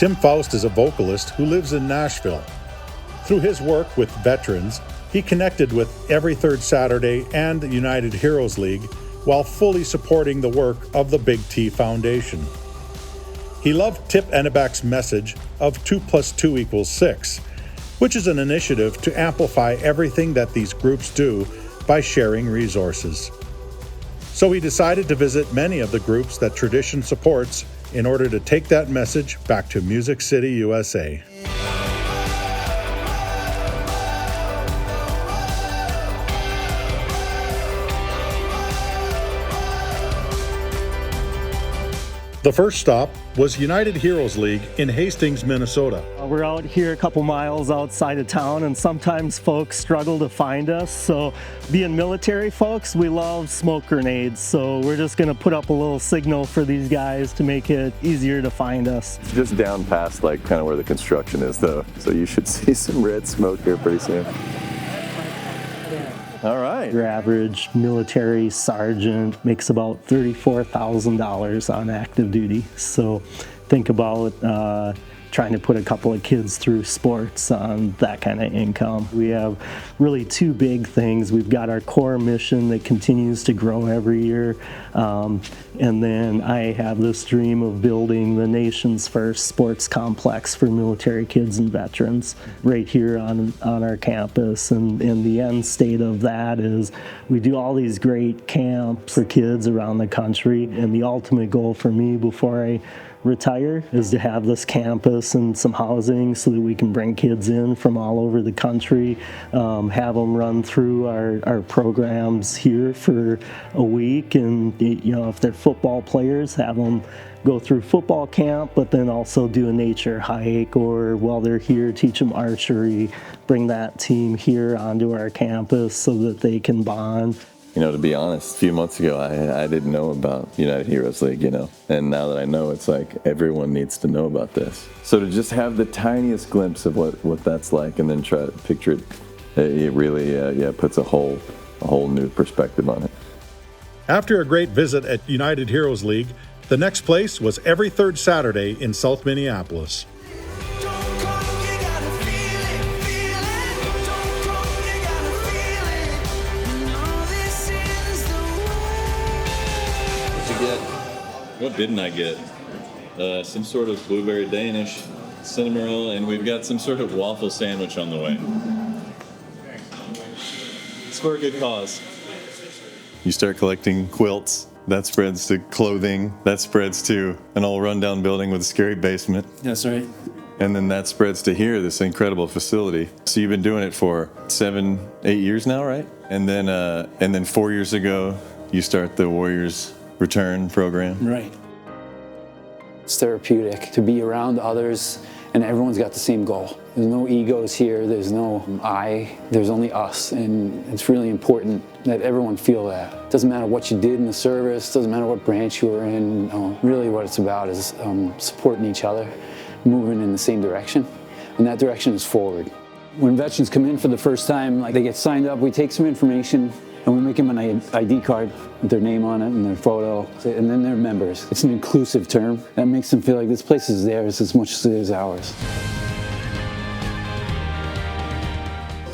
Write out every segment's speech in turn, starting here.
Tim Foust is a vocalist who lives in Nashville. Through his work with veterans, he connected with Every Third Saturday and United Heroes League while fully supporting the work of the Big T Foundation. He loved Tip Ennebeck's message of 2 + 2 = 6, which is an initiative to amplify everything that these groups do by sharing resources. So he decided to visit many of the groups that Tradition supports in order to take that message back to Music City, USA. The first stop was United Heroes League in Hastings, Minnesota. We're out here a couple miles outside of town, and sometimes folks struggle to find us. So being military folks, we love smoke grenades. So we're just gonna put up a little signal for these guys to make it easier to find us. It's just down past like kind of where the construction is though. So you should see some red smoke here pretty soon. All right. Your average military sergeant makes about $34,000 on active duty. So think about trying to put a couple of kids through sports on that kind of income. We have really two big things. We've got our core mission that continues to grow every year. And then I have this dream of building the nation's first sports complex for military kids and veterans right here on our campus. And the end state of that is we do all these great camps for kids around the country. And the ultimate goal for me before I retire is to have this campus and some housing so that we can bring kids in from all over the country, have them run through our programs here for a week, and if they're football players, have them go through football camp, but then also do a nature hike, or while they're here, teach them archery, bring that team here onto our campus so that they can bond. To be honest, a few months ago, I didn't know about United Heroes League, and now that I know, it's like everyone needs to know about this. So to just have the tiniest glimpse of what that's like and then try to picture it, it really puts a whole new perspective on it. After a great visit at United Heroes League, the next place was Every Third Saturday in South Minneapolis. What didn't I get? Some sort of blueberry Danish, cinnamon roll, and we've got some sort of waffle sandwich on the way. It's for a good cause. You start collecting quilts, that spreads to clothing, that spreads to an all rundown building with a scary basement. That's right. And then that spreads to here, this incredible facility. So you've been doing it for 7-8 years now, right? And then 4 years ago, you start the Warriors Return program. Right. It's therapeutic to be around others, and everyone's got the same goal. There's no egos here, there's no I, there's only us, and it's really important that everyone feel that. Doesn't matter what you did in the service, doesn't matter what branch you were in, really what it's about is supporting each other, moving in the same direction, and that direction is forward. When veterans come in for the first time, they get signed up, we take some information, and we make them an ID card with their name on it and their photo, and then they're members. It's an inclusive term that makes them feel like this place is theirs as much as it is ours.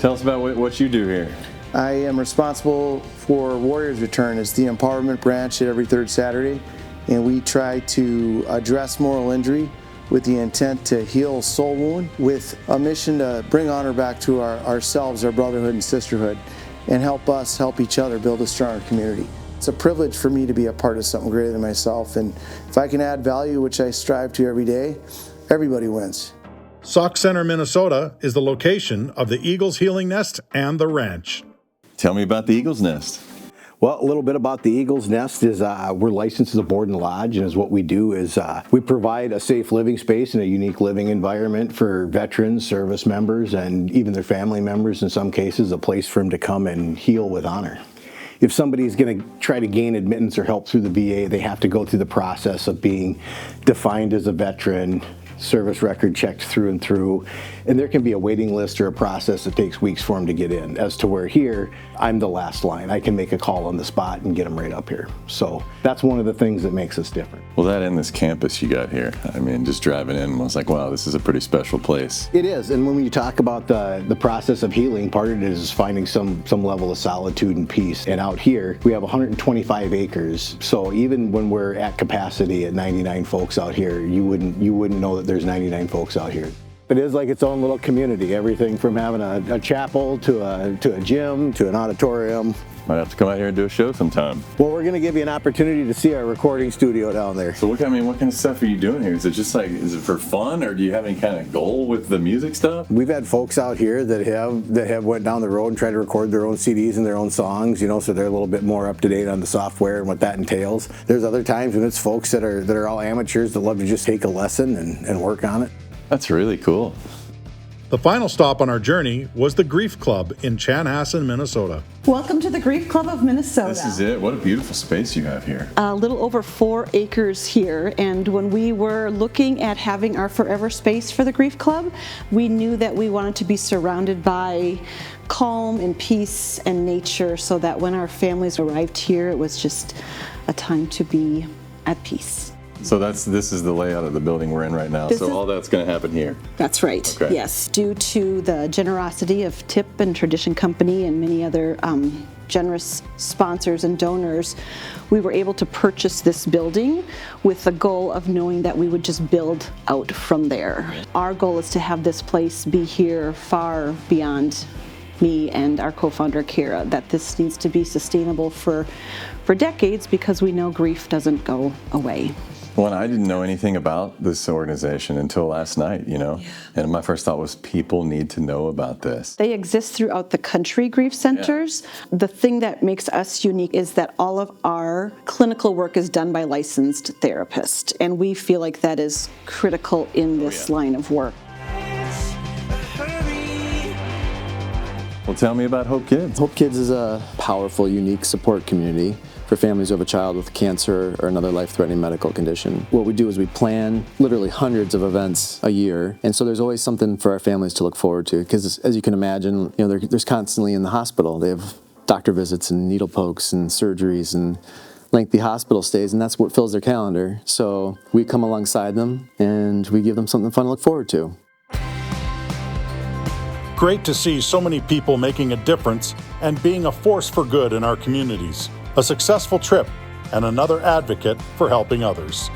Tell us about what you do here. I am responsible for Warriors Return. It's the empowerment branch at Every Third Saturday, and we try to address moral injury with the intent to heal soul wound, with a mission to bring honor back to ourselves, our brotherhood and sisterhood, and help us help each other build a stronger community. It's a privilege for me to be a part of something greater than myself, and if I can add value, which I strive to every day, everybody wins. Sauk Center, Minnesota is the location of the Eagles Healing Nest and the ranch. Tell me about the Eagles Nest. Well, a little bit about the Eagles Nest is we're licensed as a board and lodge, and is what we do is we provide a safe living space and a unique living environment for veterans, service members, and even their family members in some cases, a place for them to come and heal with honor. If somebody is going to try to gain admittance or help through the VA, they have to go through the process of being defined as a veteran, service record checked through and through, and there can be a waiting list or a process that takes weeks for them to get in, as to where here, I'm the last line. I can make a call on the spot and get them right up here. So that's one of the things that makes us different. Well, that and this campus you got here, I mean, just driving in, I was like, wow, this is a pretty special place. It is, and when you talk about the process of healing, part of it is finding some level of solitude and peace. And out here, we have 125 acres, so even when we're at capacity at 99 folks out here, you wouldn't know that there's 99 folks out here. It is like its own little community, everything from having a chapel to a gym to an auditorium. Might have to come out here and do a show sometime. Well, we're going to give you an opportunity to see our recording studio down there. So what kind of stuff are you doing here? Is it just like, is it for fun, or do you have any kind of goal with the music stuff? We've had folks out here that have went down the road and tried to record their own CDs and their own songs, you know, so they're a little bit more up to date on the software and what that entails. There's other times when it's folks that are all amateurs that love to just take a lesson and work on it. That's really cool. The final stop on our journey was the Grief Club in Chanhassen, Minnesota. Welcome to the Grief Club of Minnesota. This is it. What a beautiful space you have here. A little over 4 acres here, and when we were looking at having our forever space for the Grief Club, we knew that we wanted to be surrounded by calm and peace and nature, so that when our families arrived here, it was just a time to be at peace. So this is the layout of the building we're in right now. So all that's going to happen here. That's right. Okay. Yes. Due to the generosity of TIP and Tradition Company and many other generous sponsors and donors, we were able to purchase this building with the goal of knowing that we would just build out from there. Our goal is to have this place be here far beyond me and our co-founder Kara, that this needs to be sustainable for decades, because we know grief doesn't go away. Well, I didn't know anything about this organization until last night, you know, and my first thought was people need to know about this. They exist throughout the country, grief centers. Yeah. The thing that makes us unique is that all of our clinical work is done by licensed therapists, and we feel like that is critical in this line of work. Well, tell me about Hope Kids. Hope Kids is a powerful, unique support community for families who have a child with cancer or another life-threatening medical condition. What we do is we plan literally hundreds of events a year, and so there's always something for our families to look forward to, because as you can imagine, you know, there's constantly in the hospital. They have doctor visits and needle pokes and surgeries and lengthy hospital stays, and that's what fills their calendar. So we come alongside them and we give them something fun to look forward to. Great to see so many people making a difference and being a force for good in our communities. A successful trip and another advocate for helping others.